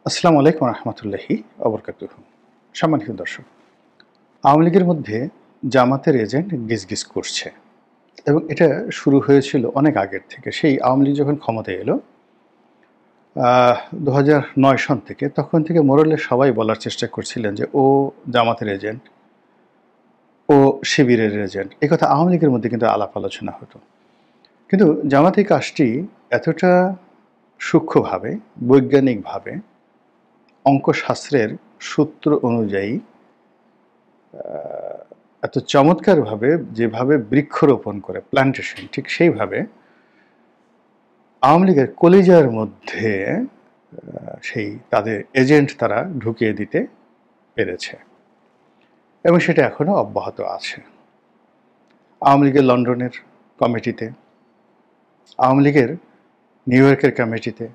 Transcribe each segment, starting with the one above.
আসসালামু আলাইকুম রহমতুল্লাহি অবরকাতুহ। সম্মানিত দর্শক, আওয়ামী লীগের মধ্যে জামাতের এজেন্ট গিজগিজ করছে এবং এটা শুরু হয়েছিল অনেক আগের থেকে। সেই আওয়ামী লীগ যখন ক্ষমতায় এলো ২০০৯ সন থেকে, তখন থেকে মোরালে সবাই বলার চেষ্টা করছিলেন যে ও জামাতের এজেন্ট, ও শিবিরের এজেন্ট। এই কথা আওয়ামী লীগের মধ্যে কিন্তু আলাপ আলোচনা হতো। কিন্তু জামাতি কাজটি এতটা সূক্ষ্মভাবে, বৈজ্ঞানিকভাবে, অঙ্কশাস্ত্রের সূত্র অনুযায়ী এত চমৎকারভাবে যেভাবে বৃক্ষরোপণ করে প্ল্যান্টেশন, ঠিক সেইভাবে আওয়ামী লীগের কলিজার মধ্যে সেই তাদের এজেন্ট তারা ঢুকিয়ে দিতে পেরেছে এবং সেটা এখনো অব্যাহত আছে। আওয়ামী লীগের লন্ডনের কমিটিতে, আওয়ামী লীগের নিউ ইয়র্কের কমিটিতে,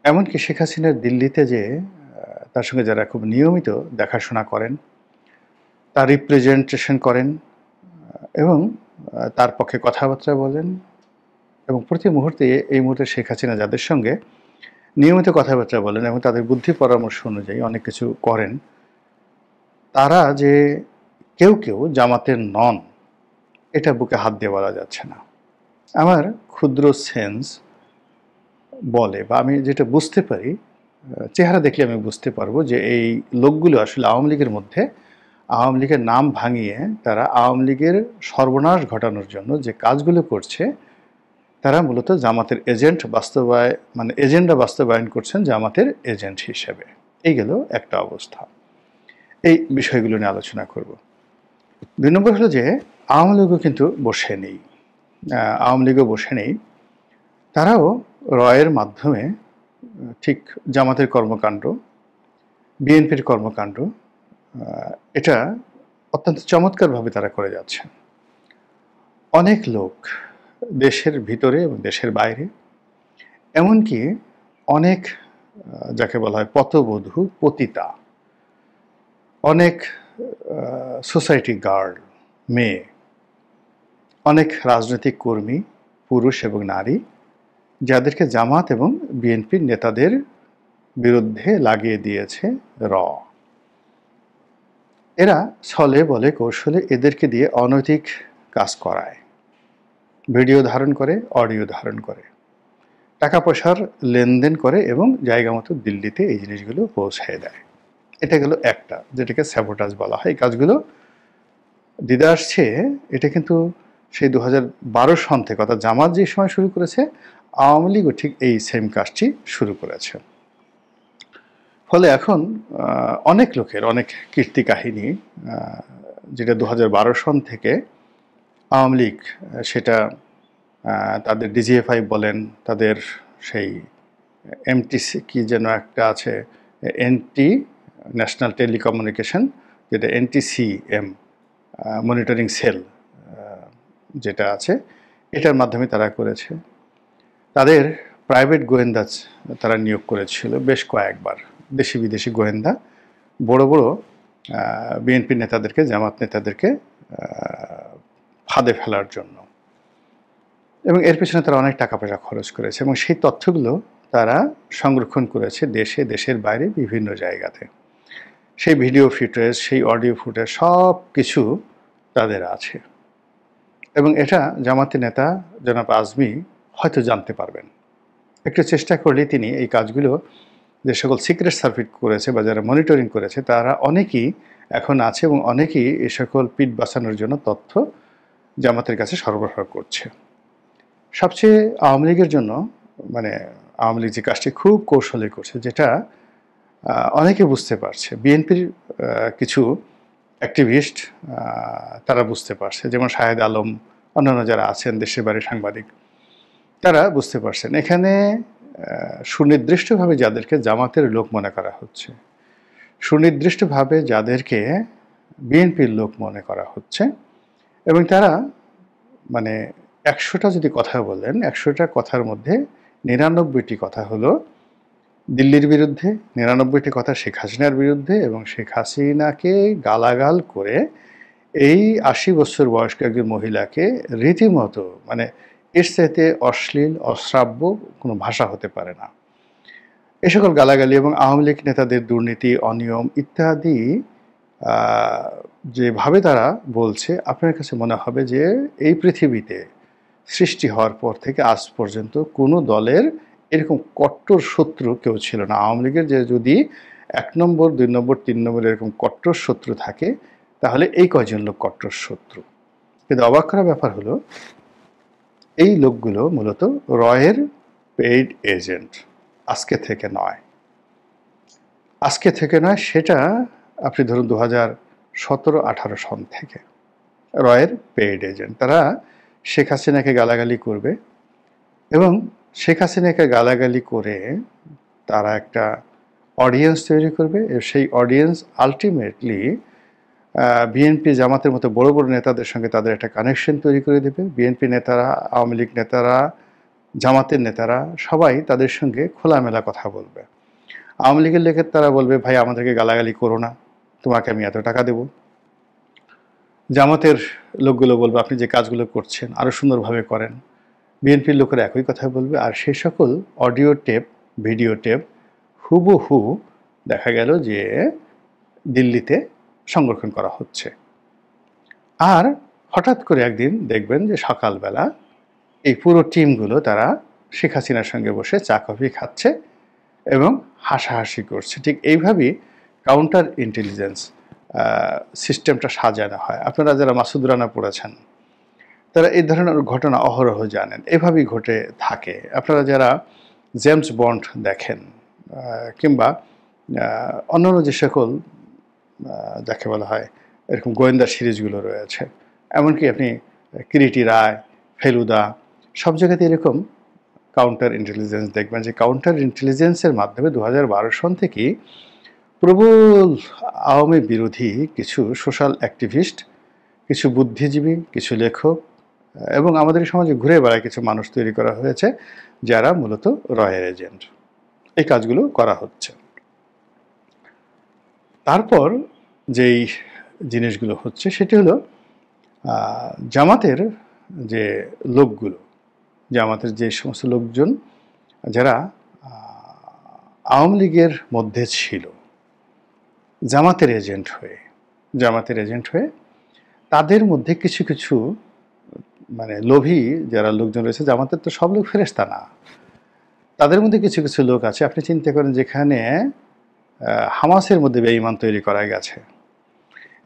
এমনকি শেখ হাসিনার দিল্লিতে যে তার সঙ্গে যারা খুব নিয়মিত দেখাশোনা করেন, তার রিপ্রেজেন্টেশন করেন এবং তার পক্ষে কথাবার্তা বলেন, এবং প্রতি মুহূর্তে এই মুহূর্তে শেখ হাসিনা যাদের সঙ্গে নিয়মিত কথাবার্তা বলেন এবং তাদের বুদ্ধি পরামর্শ অনুযায়ী অনেক কিছু করেন, তারা যে কেউ কেউ জামাতের নন, এটা বুকে হাত দিয়ে বলা যাচ্ছে না। আমার ক্ষুদ্র সেন্স বলে, বা আমি যেটা বুঝতে পারি, চেহারা দেখলে আমি বুঝতে পারবো যে এই লোকগুলো আসলে আওয়ামী লীগের মধ্যে আওয়ামী লীগের নাম ভাঙিয়ে তারা আওয়ামী লীগের সর্বনাশ ঘটানোর জন্য যে কাজগুলো করছে, তারা মূলত জামাতের এজেন্ট এজেন্ডা বাস্তবায়ন করছেন জামাতের এজেন্ট হিসেবে। এই গেল একটা অবস্থা। এই বিষয়গুলো নিয়ে আলোচনা করব। ২ নম্বর হলো যে আওয়ামী লীগও কিন্তু বসে নেই। আওয়ামী লীগও বসে নেই, তারাও রয়ের মাধ্যমে ঠিক জামাতের কর্মকাণ্ড, বিএনপির কর্মকাণ্ড, এটা অত্যন্ত চমৎকারভাবে তারা করে যাচ্ছে। অনেক লোক দেশের ভিতরে এবং দেশের বাইরে, এমনকি অনেক যাকে বলা হয় পথবধূ, পতিতা, অনেক সোসাইটি গার্ল, মেয়ে, অনেক রাজনৈতিক কর্মী, পুরুষ এবং নারী, যাদেরকে জামাত এবং বিএনপির নেতাদের বিরুদ্ধে লাগিয়ে দিয়েছে র। এরা ছলে বলে কৌশলে এদেরকে দিয়ে অনৈতিক কাজ করায়, ভিডিও ধারণ করে, অডিও ধারণ করে, টাকা পয়সার লেনদেন করে এবং জায়গা মতো দিল্লিতে এই জিনিসগুলো পৌঁছায় দেয়। এটা গেল একটা, যেটাকে স্যাবোটাজ বলা হয়। এই কাজগুলো দিদা আসছে, এটা কিন্তু সেই ২০১২ সন থেকে, অর্থাৎ জামাত যে সময় শুরু করেছে, আওয়ামী লীগও ঠিক এই সেম কাজটি শুরু করেছে। ফলে এখন অনেক লোকের অনেক কীর্তি কাহিনী, যেটা ২০১২ সন থেকে আওয়ামী লীগ, সেটা তাদের ডিজিএফআই বলেন, তাদের সেই এমটিসি কি যেন একটা আছে, এনটি ন্যাশনাল টেলিকমিউনিকেশন, যেটা এনটিসিএম মনিটরিং সেল যেটা আছে, এটার মাধ্যমে তারা করেছে। তাদের প্রাইভেট গোয়েন্দা তারা নিয়োগ করেছিল বেশ কয়েকবার, দেশি বিদেশি গোয়েন্দা, বড় বড় বিএনপি নেতাদেরকে, জামাত নেতাদেরকে ফাঁদে ফেলার জন্য, এবং এর পেছনে তারা অনেক টাকা পয়সা খরচ করেছে এবং সেই তথ্যগুলো তারা সংরক্ষণ করেছে দেশে, দেশের বাইরে বিভিন্ন জায়গাতে। সেই ভিডিও ফুটেজ, সেই অডিও ফুটেজ, সব কিছু তাদের আছে এবং এটা জামাতের নেতা জনাব আজমি হয়তো জানতে পারবেন। একটু চেষ্টা করলে তিনি এই কাজগুলো, যে সকল সিক্রেট সার্ভিস করেছে বা যারা মনিটরিং করেছে, তারা অনেকেই এখন আছে এবং অনেকেই এই সকল পিঠ বাঁচানোর জন্য তথ্য জামাতের কাছে সরবরাহ করছে। সবচেয়ে আওয়ামী লীগের জন্য, আওয়ামী লীগ যে কাজটি খুব কৌশলে করছে, যেটা অনেকে বুঝতে পারছে, বিএনপির কিছু অ্যাক্টিভিস্ট তারা বুঝতে পারছে, যেমন শাহেদ আলম, অন্যান্য যারা আছেন দেশের বাইরে সাংবাদিক, তারা বুঝতে পারছেন এখানে সুনির্দিষ্টভাবে যাদেরকে জামাতের লোক মনে করা হচ্ছে, সুনির্দিষ্টভাবে যাদেরকে বিএনপির লোক মনে করা হচ্ছে, এবং তারা ১০০টা যদি কথা বলেন, ১০০টা কথার মধ্যে ৯৯টি কথা হলো দিল্লির বিরুদ্ধে, ৯৯টি কথা শেখ হাসিনার বিরুদ্ধে, এবং শেখ হাসিনাকে গালাগাল করে এই ৮০ বছর বয়স্ক একজন মহিলাকে রীতিমতো, এর চাইতে অশ্লীল, অশ্রাব্য কোনো ভাষা হতে পারে না। এ সকল গালাগালি এবং আওয়ামী লীগ নেতাদের দুর্নীতি, অনিয়ম ইত্যাদি যেভাবে তারা বলছে, আপনার কাছে মনে হবে যে এই পৃথিবীতে সৃষ্টি হওয়ার পর থেকে আজ পর্যন্ত কোনো দলের এরকম কট্টর শত্রু কেউ ছিল না। আওয়ামী লীগের যে যদি ১ নম্বর, ২ নম্বর, ৩ নম্বর এরকম কট্টর শত্রু থাকে, তাহলে এই কয়জন লোক কট্টর শত্রু। কিন্তু অবাক করার ব্যাপার হলো, এই লোকগুলো মূলত রয়ের পেইড এজেন্ট। আজকে থেকে নয়, সেটা আপনি ধরুন ২০১৭-১৮ সন থেকে রয়ের পেইড এজেন্ট। তারা শেখ হাসিনাকে গালাগালি করবে এবং শেখ হাসিনাকে গালাগালি করে তারা একটা অডিয়েন্স তৈরি করবে। সেই অডিয়েন্স আলটিমেটলি বিএনপি, জামাতের মতো বড় বড় নেতাদের সঙ্গে তাদের একটা কানেকশন তৈরি করে দেবে। বিএনপি নেতারা, আওয়ামী লীগ নেতারা, জামাতের নেতারা সবাই তাদের সঙ্গে খোলামেলা কথা বলবে। আওয়ামী লীগের লোকের তারা বলবে, ভাই আমাদেরকে গালাগালি করো না, তোমাকে আমি এত টাকা দেব। জামাতের লোকগুলো বলবে, আপনি যে কাজগুলো করছেন আরও সুন্দরভাবে করেন। বিএনপির লোকেরা একই কথা বলবে। আর সেই সকল অডিও টেপ, ভিডিও টেপ হুবহু দেখা গেল যে দিল্লিতে সংরক্ষণ করা হচ্ছে। আর হঠাৎ করে একদিন দেখবেন যে সকালবেলা এই পুরো টিমগুলো তারা শেখ হাসিনার সঙ্গে বসে চা কফি খাচ্ছে এবং হাসাহাসি করছে। ঠিক এইভাবেই কাউন্টার ইন্টেলিজেন্স সিস্টেমটা সাজানো হয়। আপনারা যারা মাসুদ রানা পড়েছেন তারা এই ধরনের ঘটনা অহরহ জানেন, এভাবেই ঘটে থাকে। আপনারা যারা জেমস বন্ড দেখেন কিংবা অন্যান্য যে সকল যাকে বলা হয় এরকম গোয়েন্দা সিরিজগুলো রয়েছে, এমনকি আপনি কিরিটি রায়, ফেলুদা, সব জায়গাতে এরকম কাউন্টার ইন্টেলিজেন্স দেখবেন যে কাউন্টার ইন্টেলিজেন্সের মাধ্যমে ২০১২ সন থেকেই প্রবল আওয়ামী বিরোধী কিছু সোশ্যাল অ্যাক্টিভিস্ট, কিছু বুদ্ধিজীবী, কিছু লেখক এবং আমাদের সমাজে ঘুরে বেড়ায় কিছু মানুষ তৈরি করা হয়েছে যারা মূলত রয়ের এজেন্ট। এই কাজগুলো করা হচ্ছে। তারপর যেই জিনিসগুলো হচ্ছে সেটি হলো জামাতের যে লোকগুলো, জামাতের যে সমস্ত লোকজন যারা আওয়ামী লীগের মধ্যে ছিল জামাতের এজেন্ট হয়ে তাদের মধ্যে কিছু কিছু মানে লোভী যারা লোকজন রয়েছে, জামাতের তো সব লোক ফেরেশতা না, তাদের মধ্যে কিছু কিছু লোক আছে। আপনি চিন্তা করেন যেখানে হামাসের মধ্যে বেঈমান তৈরি করা গেছে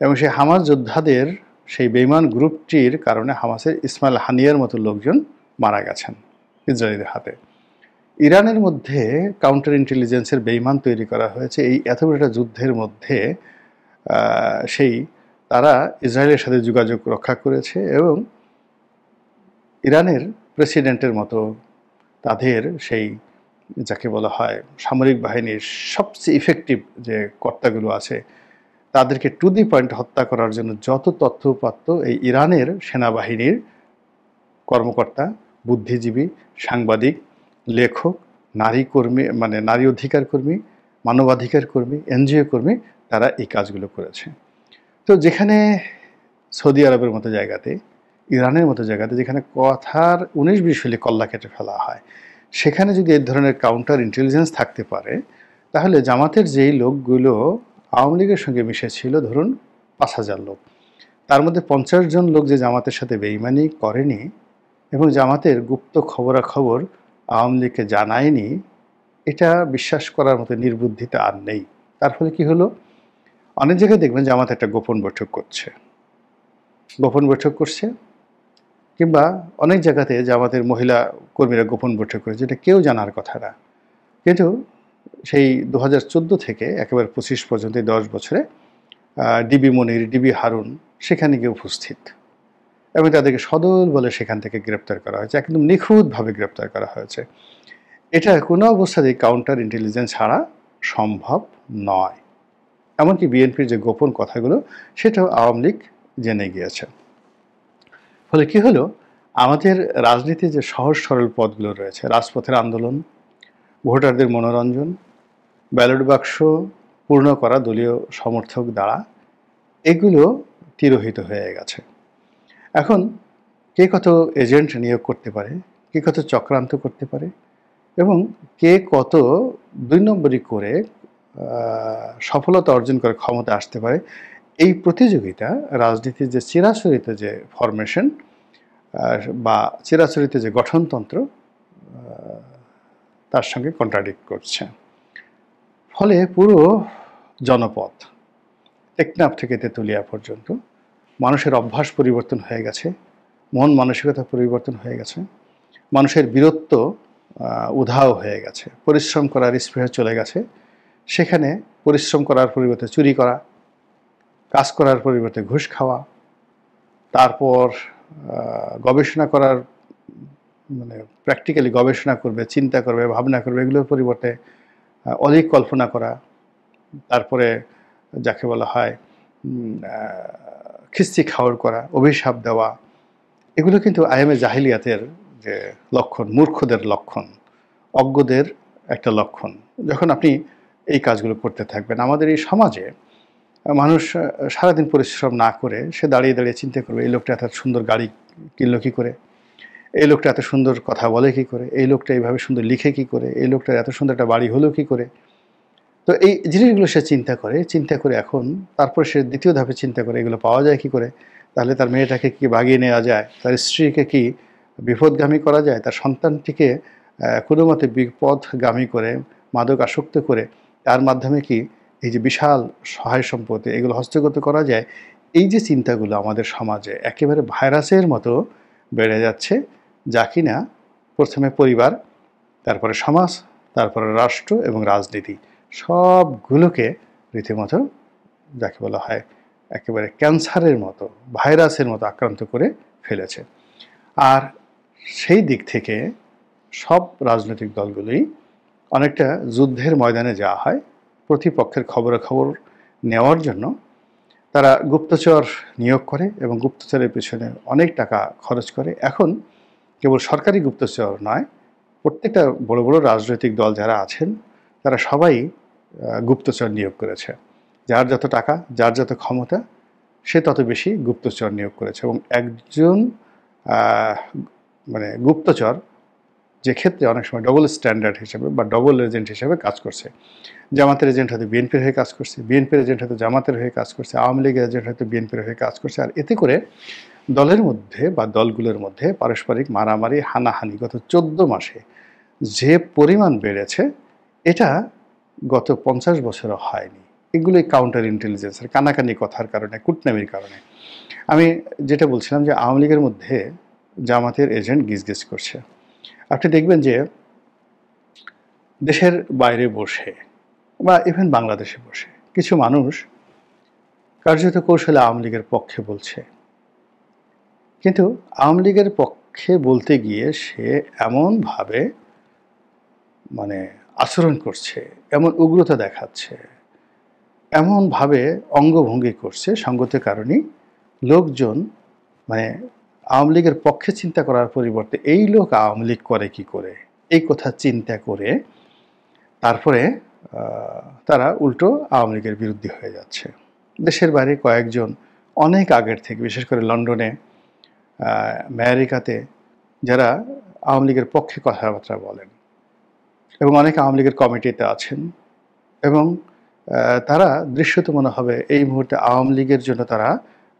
এবং সেই হামাস যোদ্ধাদের সেই বেঈমান গ্রুপটির কারণে হামাসের ইসমাইল হানিয়ার মতো লোকজন মারা গেছেন ইসরায়েলের হাতে। ইরানের মধ্যে কাউন্টার ইন্টেলিজেন্সের বেঈমান তৈরি করা হয়েছে এই এত বড় একটা যুদ্ধের মধ্যে। সেই তারা ইসরায়েলের সাথে যোগাযোগ রক্ষা করেছে এবং ইরানের প্রেসিডেন্টের মতো তাদের সেই যাকে বলা হয় সামরিক বাহিনীর সবচেয়ে ইফেক্টিভ যে কর্তাগুলো আছে তাদেরকে টু দি পয়েন্ট হত্যা করার জন্য যত তথ্যউপাত্ত এই ইরানের সেনাবাহিনীর কর্মকর্তা, বুদ্ধিজীবী, সাংবাদিক, লেখক, নারী কর্মী মানে নারী অধিকার কর্মী, মানবাধিকার কর্মী, এনজিও কর্মী, তারা এই কাজগুলো করেছে। তো যেখানে সৌদি আরবের মতো জায়গাতে, ইরানের মতো জায়গাতে যেখানে কথার ১৯-২০ হলে কল্লা কেটে ফেলা হয়, সেখানে যদি এই ধরনের কাউন্টার ইন্টেলিজেন্স থাকতে পারে, তাহলে জামাতের যেই লোকগুলো আওয়ামী লীগের সঙ্গে মিশেছিল ধরুন ৫,০০০ লোক, তার মধ্যে ৫০ জন লোক যে জামাতের সাথে বেঈমানি করেনি এবং জামাতের গুপ্ত খবরাখবর আওয়ামী লীগকে জানায়নি, এটা বিশ্বাস করার মতো নির্বুদ্ধিতা আর নেই। তার ফলে কি হলো, অনেক জায়গায় দেখবেন জামাত একটা গোপন বৈঠক করছে কিংবা অনেক জায়গাতে জামাতের মহিলা কর্মীরা গোপন বৈঠক করেছে, যেটা কেউ জানার কথা না। কিন্তু সেই ২০১৪ থেকে একেবারে ২৫ পর্যন্ত ১০ বছরে ডিবি মনির, ডিবি হারুন সেখানে গিয়ে উপস্থিত এবং তাদেরকে সদল বলে সেখান থেকে গ্রেপ্তার করা হয়েছে, একদম নিখুঁতভাবে গ্রেপ্তার করা হয়েছে। এটা কোনো অবস্থাতেই কাউন্টার ইন্টেলিজেন্স ছাড়া সম্ভব নয়। এমনকি বিএনপির যে গোপন কথাগুলো সেটাও আওয়ামী লীগ জেনে গিয়েছে। ফলে কি হলো, আমাদের রাজনীতির যে সহজ সরল পথগুলো রয়েছে, রাজপথের আন্দোলন, ভোটারদের মনোরঞ্জন, ব্যালট বাক্স পূর্ণ করা দলীয় সমর্থক দ্বারা, এগুলো তিরোহিত হয়ে গেছে। এখন কে কত এজেন্ট নিয়োগ করতে পারে, কে কত চক্রান্ত করতে পারে, এবং কে কত ২ নম্বরি করে সফলতা অর্জন করে ক্ষমতা আসতে পারে, এই প্রতিযোগিতা রাজনীতির যে চিরাচরিত যে ফরমেশন বা চিরাচরিত যে গঠনতন্ত্র তার সঙ্গে কন্ট্রাডিক্ট করছে। ফলে পুরো জনপদ টেকনাফ থেকে তেঁতুলিয়া পর্যন্ত মানুষের অভ্যাস পরিবর্তন হয়ে গেছে, মন মানসিকতা পরিবর্তন হয়ে গেছে, মানুষের বীরত্ব উধাও হয়ে গেছে, পরিশ্রম করার স্পৃহা চলে গেছে। সেখানে পরিশ্রম করার পরিবর্তে চুরি করা, কাজ করার পরিবর্তে ঘুষ খাওয়া, তারপর গবেষণা করার মানে প্র্যাকটিক্যালি গবেষণা করবে, চিন্তা করবে, ভাবনা করবে, এগুলোর পরিবর্তে অধিক কল্পনা করা, তারপরে যাকে বলা হয় খিস্তি খাওয়ার করা, অভিশাপ দেওয়া, এগুলো কিন্তু আইএমএ জাহিলিয়াতের যে লক্ষণ, মূর্খদের লক্ষণ, অজ্ঞদের একটা লক্ষণ। যখন আপনি এই কাজগুলো করতে থাকবেন, আমাদের এই সমাজে মানুষ সারাদিন পরিশ্রম না করে সে দাঁড়িয়ে দাঁড়িয়ে চিন্তা করবে, এই লোকটা এত সুন্দর গাড়ি কিনলো কী করে, এই লোকটা এত সুন্দর কথা বলে কী করে, এই লোকটা এইভাবে সুন্দর লিখে কী করে, এই লোকটার এত সুন্দর একটা বাড়ি হলো কী করে। তো এই জিনিসগুলো সে চিন্তা করে এখন তারপর সে দ্বিতীয় ধাপে চিন্তা করে এগুলো পাওয়া যায় কী করে, তাহলে তার মেয়েটাকে কি বাগিয়ে নেওয়া যায়, তার স্ত্রীকে কি বিপদগামী করা যায়, তার সন্তানটিকে কোনো মতে বিপদগামী করে মাদক আসক্ত করে তার মাধ্যমে কি এই যে বিশাল সহায় সম্পত্তি এগুলো হস্তগত করা যায়। এই যে চিন্তাগুলো আমাদের সমাজে একেবারে ভাইরাসের মতো বেড়ে যাচ্ছে, যা কিনা প্রথমে পরিবার, তারপরে সমাজ, তারপরে রাষ্ট্র এবং রাজনীতি সবগুলোকে রীতিমতো যাকে বলা হয় একেবারে ক্যান্সারের মতো, ভাইরাসের মতো আক্রান্ত করে ফেলেছে। আর সেই দিক থেকে সব রাজনৈতিক দলগুলোই অনেকটা যুদ্ধের ময়দানে যাওয়া হয় প্রতিপক্ষের খবরাখবর নেওয়ার জন্য। তারা গুপ্তচর নিয়োগ করে এবং গুপ্তচরের পেছনে অনেক টাকা খরচ করে। এখন কেবল সরকারি গুপ্তচর নয়, প্রত্যেকটা বড় বড় রাজনৈতিক দল যারা আছেন তারা সবাই গুপ্তচর নিয়োগ করেছে। যার যত টাকা, যার যত ক্ষমতা, সে তত বেশি গুপ্তচর নিয়োগ করেছে। এবং একজন মানে গুপ্তচর যে ক্ষেত্রে অনেক সময় ডবল স্ট্যান্ডার্ড হিসেবে বা ডবল এজেন্ট হিসেবে কাজ করছে। জামাতের এজেন্ট হয়তো বিএনপির হয়ে কাজ করছে, বিএনপির এজেন্ট হয়তো জামাতের হয়ে কাজ করছে, আওয়ামী লীগের এজেন্ট হয়তো বিএনপির হয়ে কাজ করছে। আর এতে করে দলের মধ্যে বা দলগুলোর মধ্যে পারস্পরিক মারামারি, হানাহানি গত 14 মাসে যে পরিমাণ বেড়েছে, এটা গত 50 বছরও হয়নি। এগুলোই কাউন্টার ইন্টেলিজেন্সের কানাকানি কথার কারণে, কূটনামির কারণে। আমি যেটা বলছিলাম যে আওয়ামী লীগের মধ্যে জামাতের এজেন্ট গিজগিজ করছে। আপনি দেখবেন যে দেশের বাইরে বসে বা ইভেন বাংলাদেশে বসে কিছু মানুষ কার্যত কৌশলে আওয়ামী লীগের পক্ষে বলছে, কিন্তু আওয়ামী লীগের পক্ষে বলতে গিয়ে সে এমনভাবে মানে আচরণ করছে, এমন উগ্রতা দেখাচ্ছে, এমনভাবে অঙ্গভঙ্গি করছে, সঙ্গতের কারণেই লোকজন মানে আওয়ামী লীগের পক্ষে চিন্তা করার পরিবর্তে এই লোক আওয়ামী লীগ করে কি করে, এই কথা চিন্তা করে তারপরে তারা উল্টো আওয়ামী লীগের বিরুদ্ধে হয়ে যাচ্ছে। দেশের বাইরে কয়েকজন অনেক আগের থেকে, বিশেষ করে লন্ডনে, আমেরিকাতে যারা আওয়ামী লীগের পক্ষে কথাবার্তা বলেন এবং অনেক আওয়ামী লীগের কমিটিতে আছেন এবং তারা দৃশ্যত মনে হবে এই মুহূর্তে আওয়ামী লীগের জন্য তারা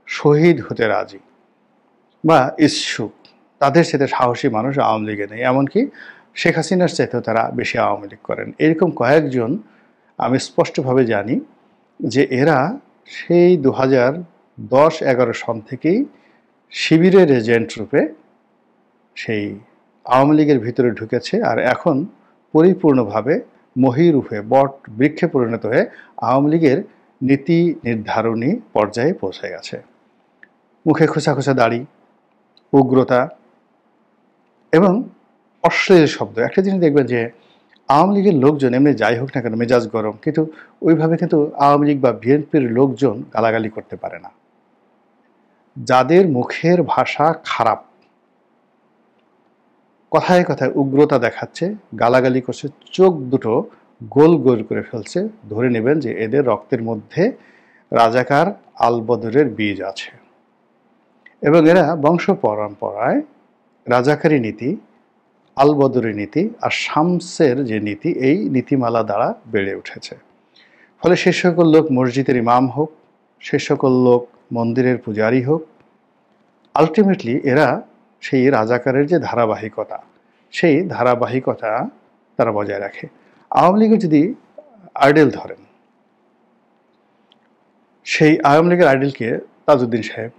শহীদ হতে রাজি বা ইচ্ছুক। তাদের সাথে সাহসী মানুষ আওয়ামী লীগে নেই, এমনকি শেখ হাসিনার চাইতেও তারা বেশি আওয়ামী লীগ করেন। এরকম কয়েকজন আমি স্পষ্টভাবে জানি যে এরা সেই 2010-11 সন থেকেই শিবিরের এজেন্ট রূপে সেই আওয়ামী লীগের ভিতরে ঢুকেছে, আর এখন পরিপূর্ণভাবে মহীরূপে বট বৃক্ষে পরিণত হয়ে আওয়ামী লীগের নীতি নির্ধারণী পর্যায়ে পৌঁছে গেছে। মুখে খোঁচা খোঁচা দাড়ি, উগ্রতা এবং অশ্লীল শব্দ। একটা জিনিস দেখবেন যে আওয়ামী লীগের লোকজন এমনি যাই হোক না কেন মেজাজ গরম, কিন্তু ওইভাবে কিন্তু আওয়ামী লীগ বা বিএনপির লোকজন গালাগালি করতে পারে না। যাদের মুখের ভাষা খারাপ, কথায় কথায় উগ্রতা দেখাচ্ছে, গালাগালি করছে, চোখ দুটো গোল গোল করে ফেলছে, ধরে নেবেন যে এদের রক্তের মধ্যে রাজাকার আলবদরের বীজ আছে এবং এরা বংশ পরম্পরায় রাজাকারী নীতি আল বদরের নীতি আর শামসের যে নীতি, এই নীতিমালা দ্বারা বেড়ে উঠেছে। ফলে সে সকল লোক মসজিদের ইমাম হোক, সে সকল লোক মন্দিরের পূজারী হোক, আলটিমেটলি এরা সেই রাজাকারের যে ধারাবাহিকতা, সেই ধারাবাহিকতা তারা বজায় রাখে। আওয়ামী লীগের যদি আইডেল ধরেন, সেই আওয়ামী লীগের আইডেলকে তাজউদ্দিন সাহেব,